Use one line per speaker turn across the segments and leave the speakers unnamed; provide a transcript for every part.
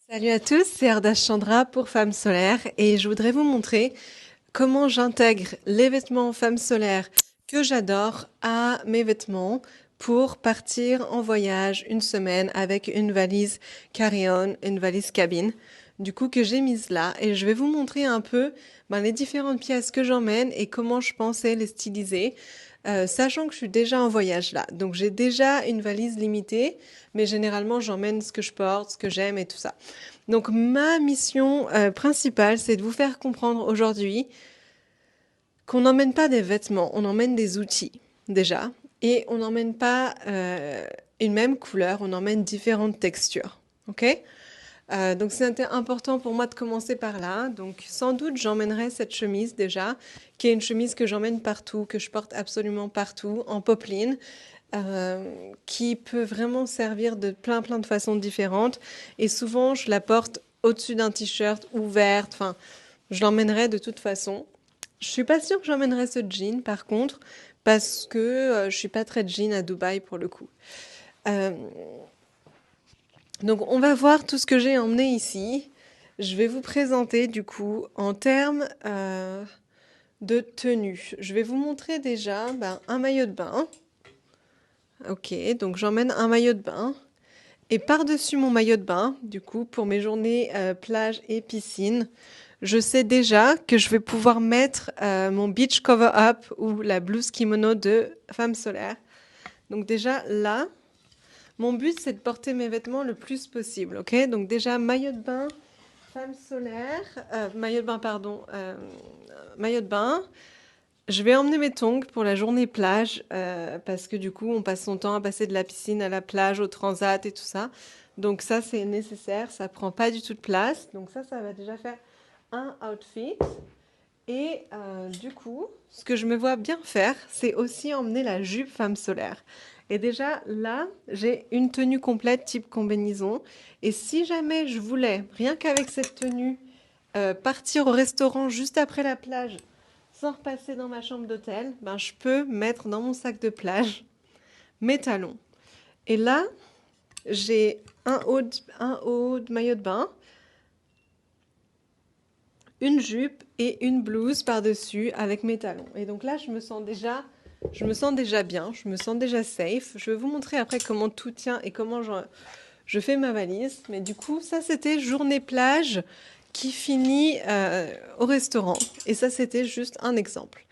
Salut à tous, c'est Ardash Chandra pour Femmes Solaires et je voudrais vous montrer comment j'intègre les vêtements Femmes Solaires que j'adore à mes vêtements pour partir en voyage une semaine avec une valise carry-on, une valise cabine, du coup que j'ai mise là et je vais vous montrer un peu les différentes pièces que j'emmène et comment je pensais les styliser. Sachant que je suis déjà en voyage là, donc j'ai déjà une valise limitée, mais généralement j'emmène ce que je porte, ce que j'aime et tout ça. Donc ma mission principale, c'est de vous faire comprendre aujourd'hui qu'on n'emmène pas des vêtements, on emmène des outils déjà, et on n'emmène pas une même couleur, on emmène différentes textures. Ok? Donc c'était important pour moi de commencer par là. Donc sans doute j'emmènerai cette chemise déjà, qui est une chemise que j'emmène partout, que je porte absolument partout, en popeline, qui peut vraiment servir de plein de façons différentes. Et souvent je la porte au-dessus d'un t-shirt ouvert. Enfin, je l'emmènerai de toute façon. Je suis pas sûre que j'emmènerai ce jean par contre, parce que je suis pas très jean à Dubaï pour le coup. Euh, donc on va voir tout ce que j'ai emmené ici. Je vais vous présenter du coup en termes de tenue. Je vais vous montrer déjà un maillot de bain. Ok, donc j'emmène un maillot de bain. Et par-dessus mon maillot de bain, du coup, pour mes journées plage et piscine, je sais déjà que je vais pouvoir mettre mon beach cover-up ou la blouse kimono de femme solaire. Donc déjà là, mon but c'est de porter mes vêtements le plus possible, ok? Donc déjà maillot de bain, femme solaire, maillot de bain pardon, maillot de bain. Je vais emmener mes tongs pour la journée plage parce que du coup on passe son temps à passer de la piscine à la plage, au transat et tout ça. Donc ça c'est nécessaire, ça prend pas du tout de place. Donc ça va déjà faire un outfit. Et du coup, ce que je me vois bien faire, c'est aussi emmener la jupe femme solaire. Et déjà là, j'ai une tenue complète type combinaison. Et si jamais je voulais, rien qu'avec cette tenue, partir au restaurant juste après la plage, sans repasser dans ma chambre d'hôtel, ben je peux mettre dans mon sac de plage mes talons. Et là, j'ai un haut de maillot de bain, une jupe et une blouse par-dessus avec mes talons. Et donc là, je me sens déjà bien, je me sens déjà safe. Je vais vous montrer après comment tout tient et comment je fais ma valise. Mais du coup, ça c'était journée plage qui finit au restaurant. Et ça c'était juste un exemple.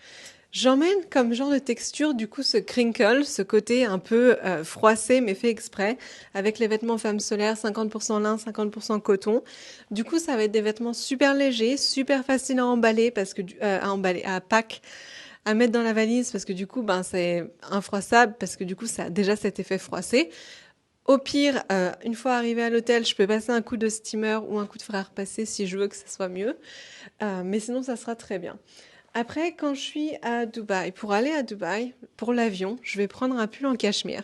J'emmène comme genre de texture du coup ce crinkle, ce côté un peu froissé mais fait exprès, avec les vêtements femmes solaires, 50% lin, 50% coton. Du coup, ça va être des vêtements super légers, super faciles à emballer parce que à emballer, à pack, à mettre dans la valise parce que du coup, c'est infroissable parce que du coup, ça a déjà cet effet froissé. Au pire, une fois arrivé à l'hôtel, je peux passer un coup de steamer ou un coup de fer à repasser si je veux que ça soit mieux. Mais sinon, ça sera très bien. Après, quand je suis à Dubaï, pour aller à Dubaï, pour l'avion, je vais prendre un pull en cachemire.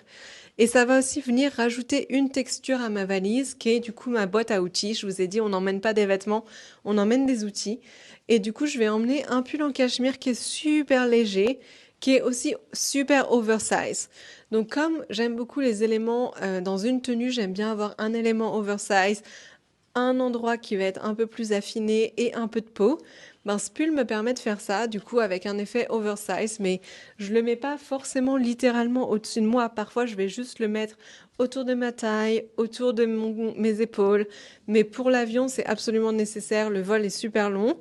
Et ça va aussi venir rajouter une texture à ma valise, qui est du coup ma boîte à outils. Je vous ai dit, on n'emmène pas des vêtements, on emmène des outils. Et du coup, je vais emmener un pull en cachemire qui est super léger, qui est aussi super oversize. Donc comme j'aime beaucoup les éléments dans une tenue, j'aime bien avoir un élément oversize, un endroit qui va être un peu plus affiné et un peu de peau. Ce pull me permet de faire ça, du coup, avec un effet oversize, mais je le mets pas forcément littéralement au-dessus de moi. Parfois, je vais juste le mettre autour de ma taille, autour de mes épaules. Mais pour l'avion, c'est absolument nécessaire. Le vol est super long.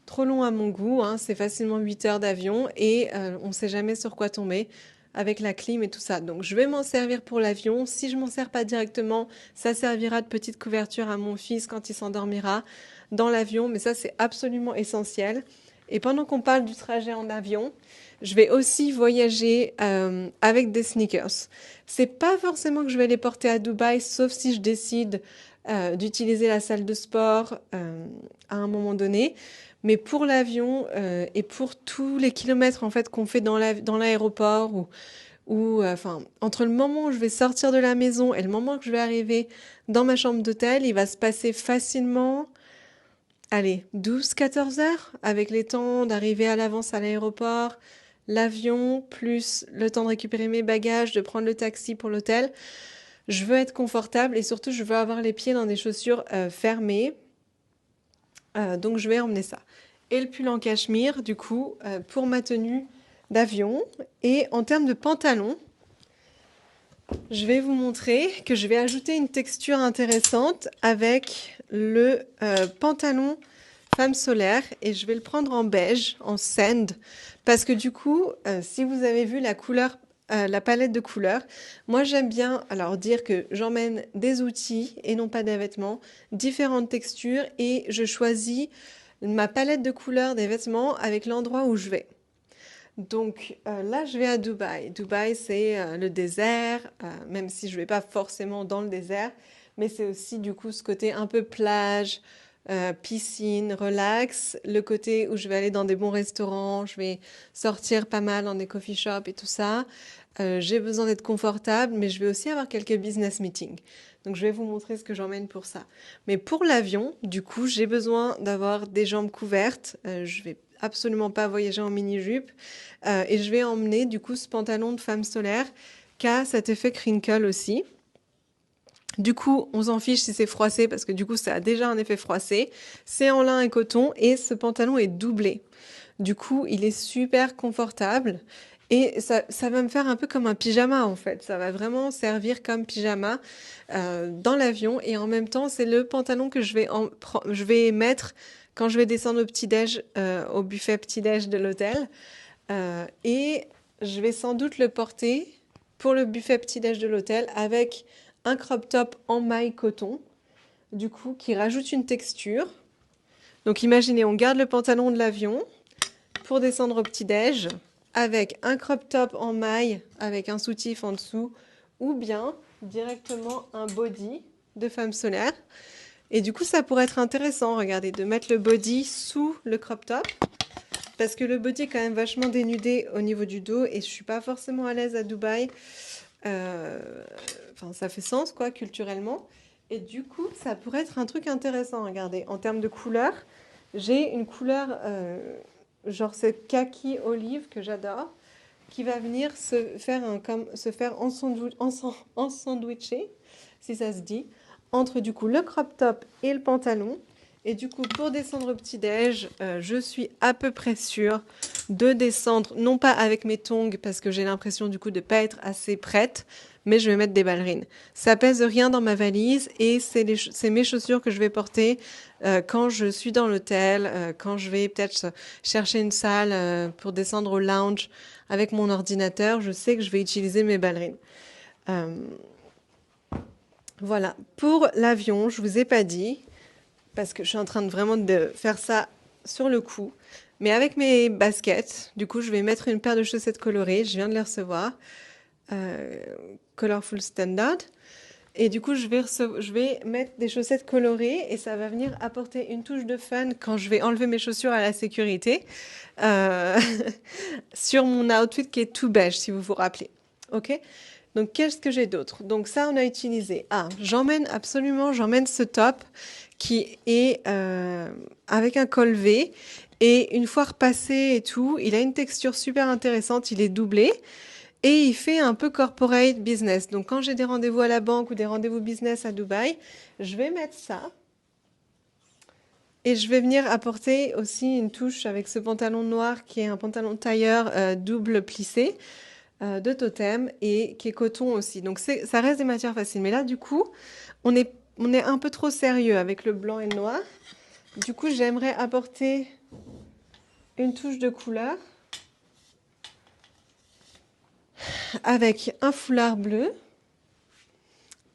Trop long à mon goût, hein, c'est facilement 8 heures d'avion et on ne sait jamais sur quoi tomber avec la clim et tout ça. Donc je vais m'en servir pour l'avion. Si je m'en sers pas directement, ça servira de petite couverture à mon fils quand il s'endormira dans l'avion, mais ça c'est absolument essentiel. Et pendant qu'on parle du trajet en avion, je vais aussi voyager avec des sneakers. C'est pas forcément que je vais les porter à Dubaï, sauf si je décide d'utiliser la salle de sport à un moment donné. Mais pour l'avion et pour tous les kilomètres en fait qu'on fait dans l'aéroport enfin entre le moment où je vais sortir de la maison et le moment que je vais arriver dans ma chambre d'hôtel, il va se passer facilement allez, 12-14 heures avec les temps d'arriver à l'avance à l'aéroport, l'avion plus le temps de récupérer mes bagages, de prendre le taxi pour l'hôtel. Je veux être confortable et surtout, je veux avoir les pieds dans des chaussures fermées. Donc, je vais emmener ça. Et le pull en cachemire, du coup, pour ma tenue d'avion. Et en termes de pantalon, je vais vous montrer que je vais ajouter une texture intéressante avec le pantalon femme solaire et je vais le prendre en beige, en sand, parce que du coup, si vous avez vu la couleur, la palette de couleurs, moi j'aime bien alors dire que j'emmène des outils et non pas des vêtements, différentes textures et je choisis ma palette de couleurs des vêtements avec l'endroit où je vais. Donc là, je vais à Dubaï. Dubaï, c'est le désert, même si je ne vais pas forcément dans le désert, mais c'est aussi du coup ce côté un peu plage, piscine, relax, le côté où je vais aller dans des bons restaurants, je vais sortir pas mal dans des coffee shops et tout ça. J'ai besoin d'être confortable, mais je vais aussi avoir quelques business meetings. Donc je vais vous montrer ce que j'emmène pour ça. Mais pour l'avion, du coup, j'ai besoin d'avoir des jambes couvertes. Je vais absolument pas voyager en mini-jupe. Et je vais emmener du coup ce pantalon de femme solaire qui a cet effet crinkle aussi. Du coup, on s'en fiche si c'est froissé parce que du coup, ça a déjà un effet froissé. C'est en lin et coton et ce pantalon est doublé. Du coup, il est super confortable et ça va me faire un peu comme un pyjama en fait. Ça va vraiment servir comme pyjama dans l'avion et en même temps, c'est le pantalon que je vais mettre quand je vais descendre au petit-déj, au buffet petit-déj de l'hôtel. Et je vais sans doute le porter pour le buffet petit-déj de l'hôtel avec un crop top en maille coton, du coup, qui rajoute une texture. Donc imaginez, on garde le pantalon de l'avion pour descendre au petit-déj avec un crop top en maille avec un soutif en dessous ou bien directement un body de femme solaire. Et du coup, ça pourrait être intéressant, regardez, de mettre le body sous le crop top parce que le body est quand même vachement dénudé au niveau du dos et je suis pas forcément à l'aise à Dubaï. Enfin, ça fait sens, quoi, culturellement. Et du coup, ça pourrait être un truc intéressant. Regardez, en termes de couleur, j'ai une couleur, genre ce kaki olive que j'adore, qui va venir se faire en sandwicher, si ça se dit, entre du coup le crop top et le pantalon. Et du coup, pour descendre au petit-déj, je suis à peu près sûre de descendre, non pas avec mes tongs, parce que j'ai l'impression du coup de ne pas être assez prête, mais je vais mettre des ballerines. Ça pèse rien dans ma valise et c'est mes chaussures que je vais porter quand je suis dans l'hôtel, quand je vais peut-être chercher une salle pour descendre au lounge avec mon ordinateur. Je sais que je vais utiliser mes ballerines. Euh, voilà. Pour l'avion, je vous ai pas dit, parce que je suis en train de vraiment de faire ça sur le coup. Mais avec mes baskets, du coup, je vais mettre une paire de chaussettes colorées. Je viens de les recevoir. Euh, Colorful Standard. Et du coup, je vais mettre des chaussettes colorées et ça va venir apporter une touche de fun quand je vais enlever mes chaussures à la sécurité euh, sur mon outfit qui est tout beige, si vous vous rappelez. Ok? Donc, qu'est-ce que j'ai d'autre? Donc, ça, on a utilisé. Ah, j'emmène ce top qui est avec un col V. Et une fois repassé et tout, il a une texture super intéressante. Il est doublé. Et il fait un peu corporate business. Donc, quand j'ai des rendez-vous à la banque ou des rendez-vous business à Dubaï, je vais mettre ça. Et je vais venir apporter aussi une touche avec ce pantalon noir qui est un pantalon tailleur double plissé de Totem et qui est coton aussi. Donc, ça reste des matières faciles. Mais là, du coup, on est un peu trop sérieux avec le blanc et le noir. Du coup, j'aimerais apporter une touche de couleur avec un foulard bleu.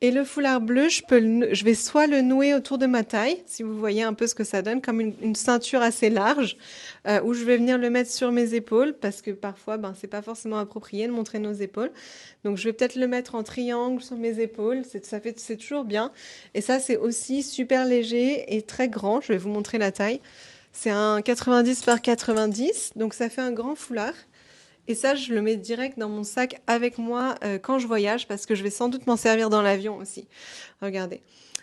Et le foulard bleu, je vais soit le nouer autour de ma taille, si vous voyez un peu ce que ça donne, comme une ceinture assez large, ou je vais venir le mettre sur mes épaules, parce que parfois, ben, c'est pas forcément approprié de montrer nos épaules. Donc, je vais peut-être le mettre en triangle sur mes épaules, c'est toujours bien. Et ça, c'est aussi super léger et très grand. Je vais vous montrer la taille. C'est un 90 par 90, donc ça fait un grand foulard. Et ça, je le mets direct dans mon sac avec moi quand je voyage parce que je vais sans doute m'en servir dans l'avion aussi. Regardez.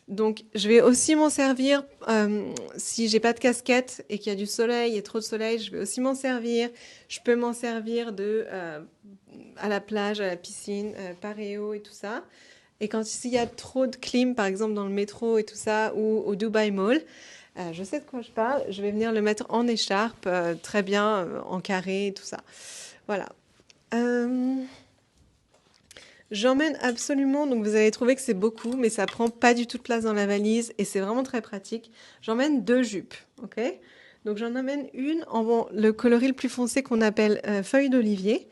Donc, je vais aussi m'en servir si j'ai pas de casquette et qu'il y a du soleil et trop de soleil, je vais aussi m'en servir. Je peux m'en servir à la plage, à la piscine, paréo et tout ça. Et quand il y a trop de clim, par exemple dans le métro et tout ça, ou au Dubai Mall, je sais de quoi je parle, je vais venir le mettre en écharpe, très bien, en carré et tout ça. Voilà. Euh, J'emmène absolument, donc vous allez trouver que c'est beaucoup, mais ça prend pas du tout de place dans la valise et c'est vraiment très pratique. J'emmène 2 jupes, ok? Donc j'en emmène une en le coloris le plus foncé qu'on appelle feuille d'olivier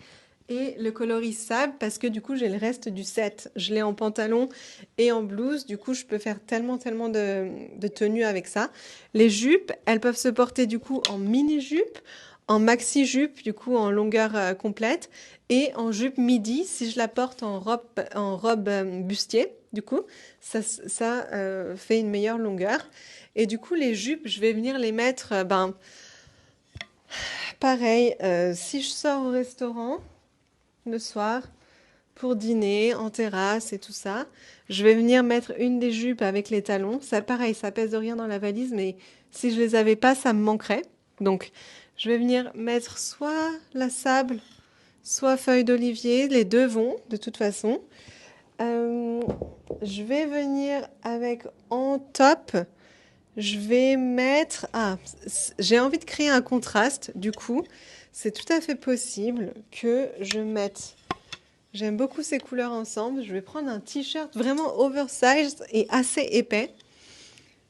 et le coloris sable parce que du coup j'ai le reste du set. Je l'ai en pantalon et en blouse, du coup je peux faire tellement de tenues avec ça. Les jupes, elles peuvent se porter du coup en mini-jupe, en maxi-jupe, du coup en longueur complète et en jupe midi, si je la porte en robe bustier, du coup, ça fait une meilleure longueur. Et du coup, les jupes, je vais venir les mettre, pareil, si je sors au restaurant le soir pour dîner, en terrasse et tout ça, je vais venir mettre une des jupes avec les talons. Ça, pareil, ça pèse de rien dans la valise, mais si je les avais pas, ça me manquerait. Donc, je vais venir mettre soit la sable, soit feuille d'olivier, les deux vont de toute façon. Euh, je vais venir avec en top, je vais mettre... Ah, j'ai envie de créer un contraste, du coup, c'est tout à fait possible que je mette... J'aime beaucoup ces couleurs ensemble. Je vais prendre un t-shirt vraiment oversized et assez épais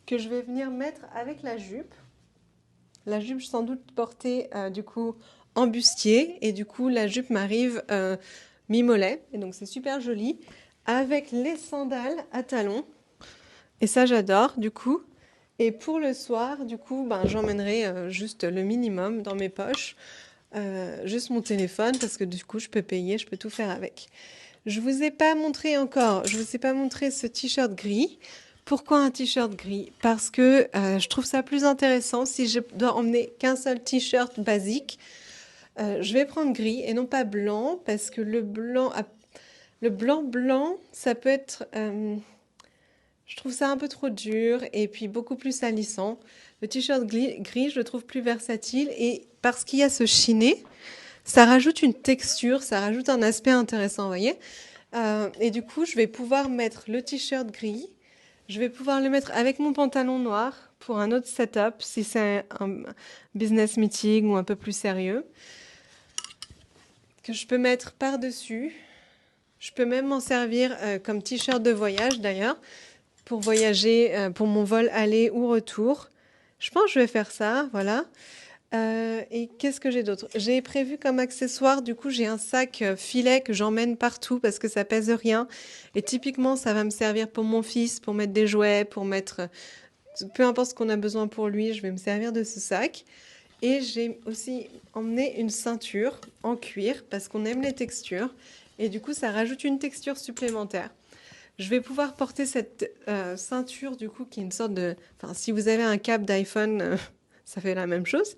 que je vais venir mettre avec la jupe. La jupe, sans doute portée du coup en bustier et du coup la jupe m'arrive mi-mollet et donc c'est super joli avec les sandales à talons et ça j'adore du coup. Et pour le soir, du coup, j'emmènerai juste le minimum dans mes poches, juste mon téléphone parce que du coup je peux payer, je peux tout faire avec. Je vous ai pas montré encore, je vous ai pas montré ce t-shirt gris. Pourquoi un t-shirt gris? Parce que je trouve ça plus intéressant si je dois emmener qu'un seul t-shirt basique. Je vais prendre gris et non pas blanc parce que le blanc, ça peut être, je trouve ça un peu trop dur et puis beaucoup plus salissant. Le t-shirt gris, je le trouve plus versatile et parce qu'il y a ce chiné, ça rajoute une texture, ça rajoute un aspect intéressant, vous voyez. Et du coup, je vais pouvoir mettre le t-shirt gris. Je vais pouvoir le mettre avec mon pantalon noir pour un autre setup, si c'est un business meeting ou un peu plus sérieux, que je peux mettre par-dessus. Je peux même m'en servir comme t-shirt de voyage d'ailleurs, pour voyager, pour mon vol aller ou retour. Je pense que je vais faire ça, voilà. Et qu'est-ce que j'ai d'autre? J'ai prévu comme accessoire, du coup, j'ai un sac filet que j'emmène partout parce que ça pèse rien. Et typiquement, ça va me servir pour mon fils, pour mettre des jouets, pour mettre peu importe ce qu'on a besoin pour lui, je vais me servir de ce sac. Et j'ai aussi emmené une ceinture en cuir parce qu'on aime les textures. Et du coup, ça rajoute une texture supplémentaire. Je vais pouvoir porter cette ceinture, du coup, qui est une sorte de... Enfin, si vous avez un câble d'iPhone, ça fait la même chose.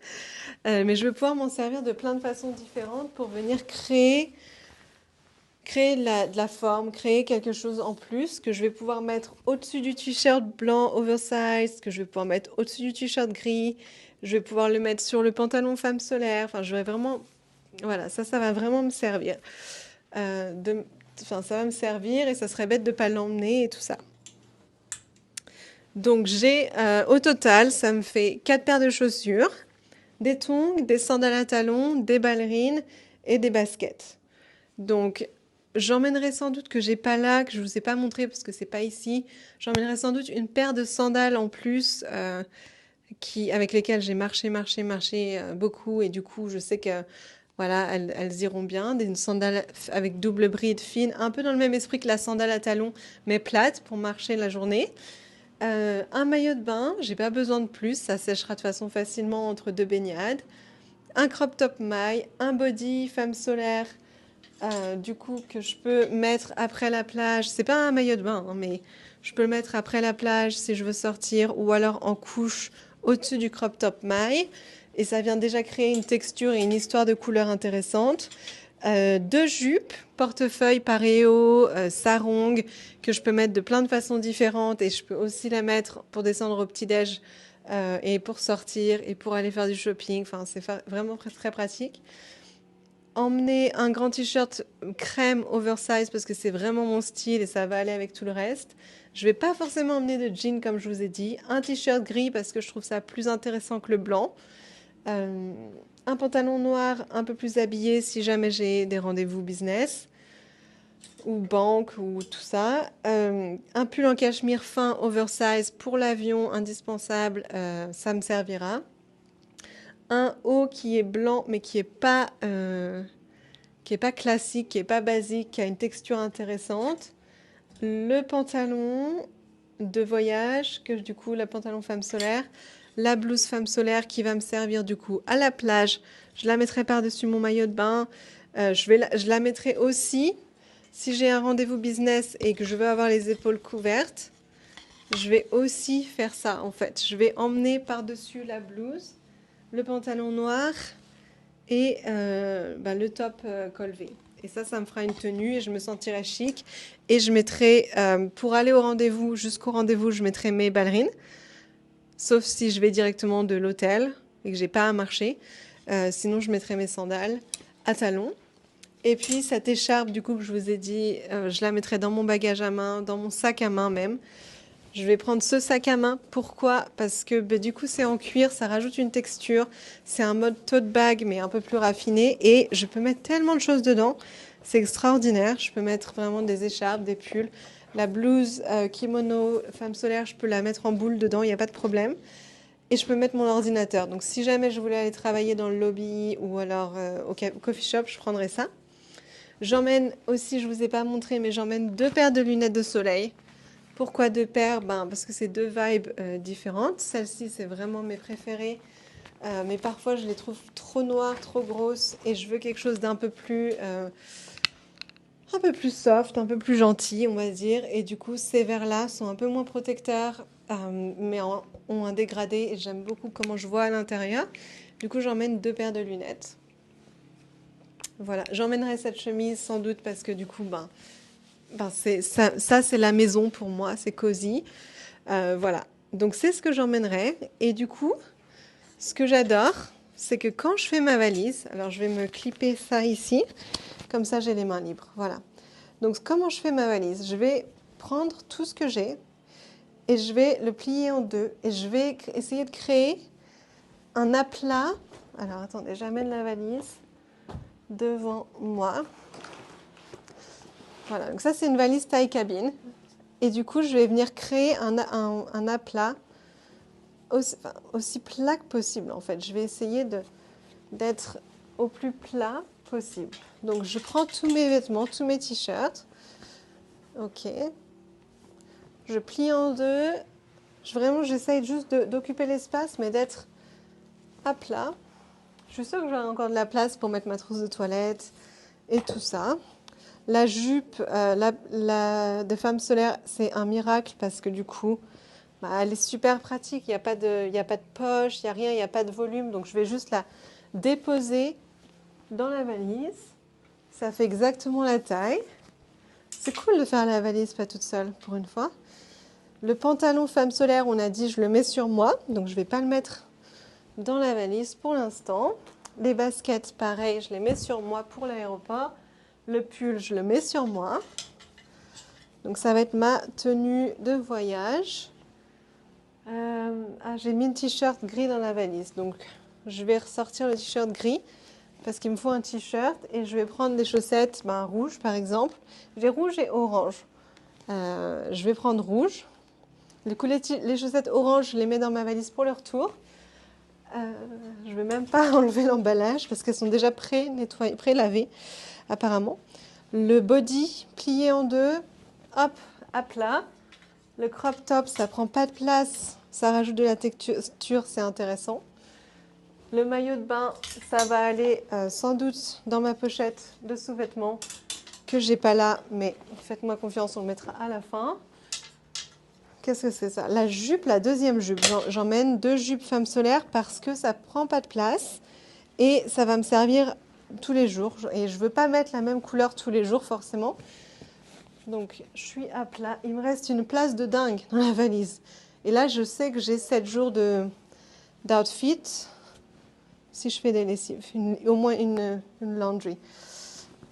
Mais je vais pouvoir m'en servir de plein de façons différentes pour venir créer de la forme, créer quelque chose en plus que je vais pouvoir mettre au-dessus du t-shirt blanc oversized, que je vais pouvoir mettre au-dessus du t-shirt gris. Je vais pouvoir le mettre sur le pantalon femme solaire. Enfin, je vais vraiment... Voilà, ça va vraiment me servir. Euh, de... Enfin, ça va me servir et ça serait bête de ne pas l'emmener et tout ça. Donc j'ai au total, ça me fait 4 paires de chaussures, des tongs, des sandales à talons, des ballerines et des baskets. Donc j'emmènerai sans doute que j'ai pas là, que je vous ai pas montré parce que c'est pas ici. J'emmènerai sans doute une paire de sandales en plus avec lesquelles j'ai marché beaucoup et du coup je sais que voilà, elles iront bien. Une sandale avec double bride fine, un peu dans le même esprit que la sandale à talons, mais plate pour marcher la journée. Un maillot de bain, j'ai pas besoin de plus, ça séchera de façon facilement entre deux baignades. Un crop top maille, un body femme solaire, du coup que je peux mettre après la plage. C'est pas un maillot de bain, hein, mais je peux le mettre après la plage si je veux sortir, ou alors en couche au-dessus du crop top maille. Et ça vient déjà créer une texture et une histoire de couleur intéressante. 2 jupes, portefeuille paréo, sarong, que je peux mettre de plein de façons différentes et je peux aussi la mettre pour descendre au petit-déj et pour sortir et pour aller faire du shopping. Enfin, c'est vraiment très, très pratique. emmener un grand t-shirt crème oversize parce que c'est vraiment mon style et ça va aller avec tout le reste. Je vais pas forcément emmener de jean comme je vous ai dit. Un t-shirt gris parce que je trouve ça plus intéressant que le blanc. Euh, un pantalon noir un peu plus habillé si jamais j'ai des rendez-vous business ou banque ou tout ça. Un pull en cachemire fin oversize pour l'avion indispensable, ça me servira. Un haut qui est blanc mais qui est pas classique, qui est pas basique, qui a une texture intéressante. Le pantalon de voyage, que du coup, le pantalon femme solaire. La blouse femme solaire qui va me servir du coup à la plage. Je la mettrai par-dessus mon maillot de bain. Je la mettrai aussi si j'ai un rendez-vous business et que je veux avoir les épaules couvertes. Je vais aussi faire ça en fait. Je vais emmener par-dessus la blouse le pantalon noir et le top col V. Et ça me fera une tenue et je me sentirai chic. Et je mettrai, pour aller au rendez-vous, jusqu'au rendez-vous, je mettrai mes ballerines. Sauf si je vais directement de l'hôtel et que j'ai pas à marcher. Sinon, je mettrai mes sandales à talons. Et puis, cette écharpe, du coup, que je vous ai dit, je la mettrai dans mon bagage à main, dans mon sac à main même. Je vais prendre ce sac à main. Pourquoi? Parce que du coup, c'est en cuir, ça rajoute une texture. C'est un mode tote bag, mais un peu plus raffiné. Et je peux mettre tellement de choses dedans. C'est extraordinaire. Je peux mettre vraiment des écharpes, des pulls. La blouse kimono femme solaire, je peux la mettre en boule dedans, il n'y a pas de problème. Et je peux mettre mon ordinateur. Donc, si jamais je voulais aller travailler dans le lobby ou alors au coffee shop, je prendrais ça. J'emmène aussi, je ne vous ai pas montré, mais j'emmène 2 paires de lunettes de soleil. Pourquoi 2 paires? Parce que c'est 2 vibes différentes. Celles-ci, c'est vraiment mes préférées. Mais parfois, je les trouve trop noires, trop grosses. Et je veux quelque chose d'un peu plus soft, un peu plus gentil, on va dire. Et du coup, ces verres-là sont un peu moins protecteurs, mais ont un dégradé. Et j'aime beaucoup comment je vois à l'intérieur. Du coup, j'emmène 2 paires de lunettes. Voilà, j'emmènerai cette chemise sans doute parce que du coup, ça c'est la maison pour moi, c'est cosy. Voilà, donc c'est ce que j'emmènerai. Et du coup, ce que j'adore, c'est que quand je fais ma valise, alors je vais me clipper ça ici, comme ça j'ai les mains libres. Voilà. Donc comment je fais ma valise? Je vais prendre tout ce que j'ai et je vais le plier en 2 et je vais essayer de créer un aplat. Alors attendez, j'amène la valise devant moi. Voilà, donc ça c'est une valise taille cabine. Et du coup, je vais venir créer un aplat aussi plat que possible en fait. Je vais essayer d'être au plus plat possible. Donc je prends tous mes vêtements, tous mes t-shirts. Ok. Je plie en 2. Vraiment, j'essaye juste d'occuper l'espace, mais d'être à plat. Je suis sûre que j'aurai encore de la place pour mettre ma trousse de toilette et tout ça. La jupe de femme solaire, c'est un miracle parce que du coup, elle est super pratique. Il n'y a pas de poche, il n'y a rien, il n'y a pas de volume. Donc, je vais juste la déposer dans la valise. Ça fait exactement la taille. C'est cool de faire la valise pas toute seule pour une fois. Le pantalon femme solaire, on a dit, je le mets sur moi. Donc, je ne vais pas le mettre dans la valise pour l'instant. Les baskets, pareil, je les mets sur moi pour l'aéroport. Le pull, je le mets sur moi. Donc, ça va être ma tenue de voyage. J'ai mis un t-shirt gris dans la valise. Donc, je vais ressortir le t-shirt gris parce qu'il me faut un t-shirt. Et je vais prendre des chaussettes rouges, par exemple. J'ai rouge et orange. Je vais prendre rouge. Du coup, les chaussettes orange, je les mets dans ma valise pour le retour. Je ne vais même pas enlever l'emballage parce qu'elles sont déjà pré-nettoyées, pré-lavées, apparemment. Le body plié en 2, hop, à plat. Le crop top, ça prend pas de place, ça rajoute de la texture, c'est intéressant. Le maillot de bain, ça va aller sans doute dans ma pochette de sous-vêtements que j'ai pas là, mais faites-moi confiance, on le mettra à la fin. Qu'est-ce que c'est ça? La jupe, la deuxième jupe. J'emmène 2 jupes femme solaire parce que ça prend pas de place et ça va me servir tous les jours. Et je veux pas mettre la même couleur tous les jours forcément. Donc, je suis à plat. Il me reste une place de dingue dans la valise. Et là, je sais que j'ai 7 jours d'outfit. si je fais des lessives, au moins une laundry.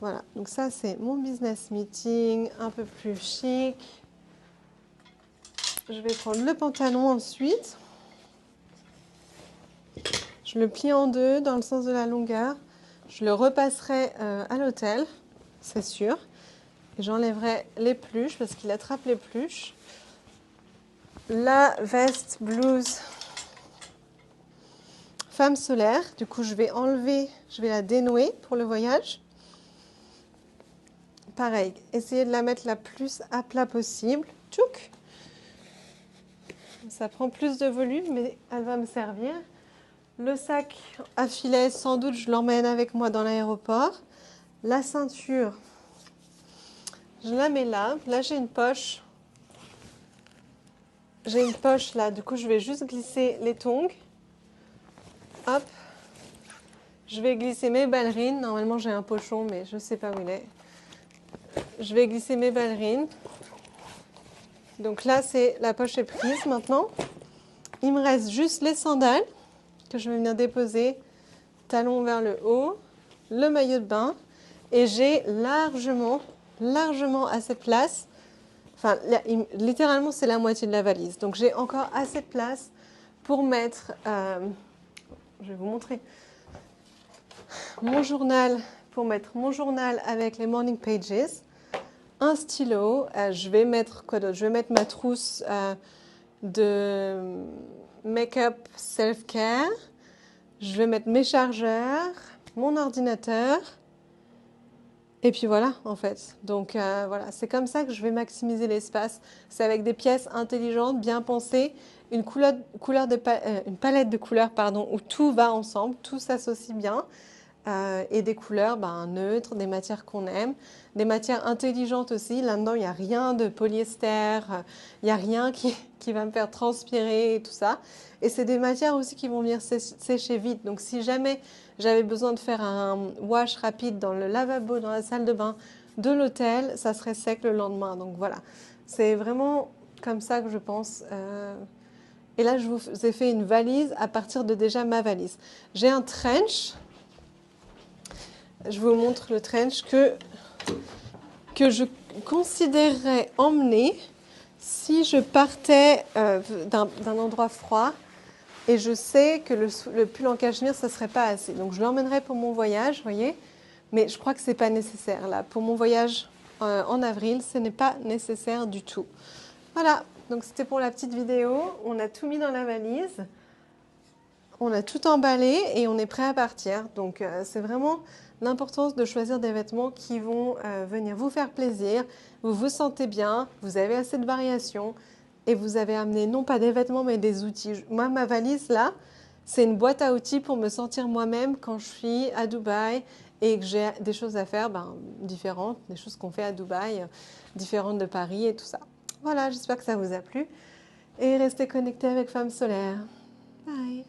Voilà, donc ça c'est mon business meeting, un peu plus chic. Je vais prendre le pantalon ensuite. Je le plie en deux dans le sens de la longueur. Je le repasserai à l'hôtel, c'est sûr. Et j'enlèverai les pluches parce qu'il attrape les pluches. La veste blouse femme solaire. Du coup, je vais la dénouer pour le voyage. Pareil, essayez de la mettre la plus à plat possible. Tchouk! Ça prend plus de volume, mais elle va me servir. Le sac à filet, sans doute, je l'emmène avec moi dans l'aéroport. La ceinture, je la mets là. Là, j'ai une poche. J'ai une poche là. Du coup, je vais juste glisser les tongs. Hop. Je vais glisser mes ballerines. Normalement, j'ai un pochon, mais je ne sais pas où il est. Je vais glisser mes ballerines. Donc là, la poche est prise maintenant. Il me reste juste les sandales que je vais venir déposer, talons vers le haut, le maillot de bain, et j'ai largement assez de place. Enfin, littéralement, c'est la moitié de la valise. Donc, j'ai encore assez de place pour mettre, je vais vous montrer, mon journal avec les morning pages, un stylo, je vais mettre quoi d'autre? Je vais mettre ma trousse de make-up self-care. Je vais mettre mes chargeurs, mon ordinateur. Et puis voilà, en fait. Donc voilà, c'est comme ça que je vais maximiser l'espace. C'est avec des pièces intelligentes, bien pensées, une palette de couleurs où tout va ensemble, tout s'associe bien. Et des couleurs neutres, des matières qu'on aime, des matières intelligentes aussi. Là-dedans, il n'y a rien de polyester, il n'y a rien qui va me faire transpirer et tout ça. Et c'est des matières aussi qui vont venir sécher vite. Donc si jamais j'avais besoin de faire un wash rapide dans le lavabo, dans la salle de bain de l'hôtel, ça serait sec le lendemain. Donc voilà, c'est vraiment comme ça que je pense. Et là, je vous ai fait une valise à partir de déjà ma valise. J'ai un trench. Je vous montre le trench que je considérerais emmener si je partais d'un endroit froid et je sais que le pull en cachemire, ça ne serait pas assez. Donc je l'emmènerais pour mon voyage, vous voyez, mais je crois que ce n'est pas nécessaire là. Pour mon voyage en avril, ce n'est pas nécessaire du tout. Voilà, donc c'était pour la petite vidéo. On a tout mis dans la valise. On a tout emballé et on est prêt à partir. Donc c'est vraiment l'importance de choisir des vêtements qui vont venir vous faire plaisir, vous vous sentez bien, vous avez assez de variations et vous avez amené non pas des vêtements mais des outils. Moi, ma valise là, c'est une boîte à outils pour me sentir moi-même quand je suis à Dubaï et que j'ai des choses à faire différentes, des choses qu'on fait à Dubaï, différentes de Paris et tout ça. Voilà, j'espère que ça vous a plu et restez connectés avec Femme Solaire. Bye!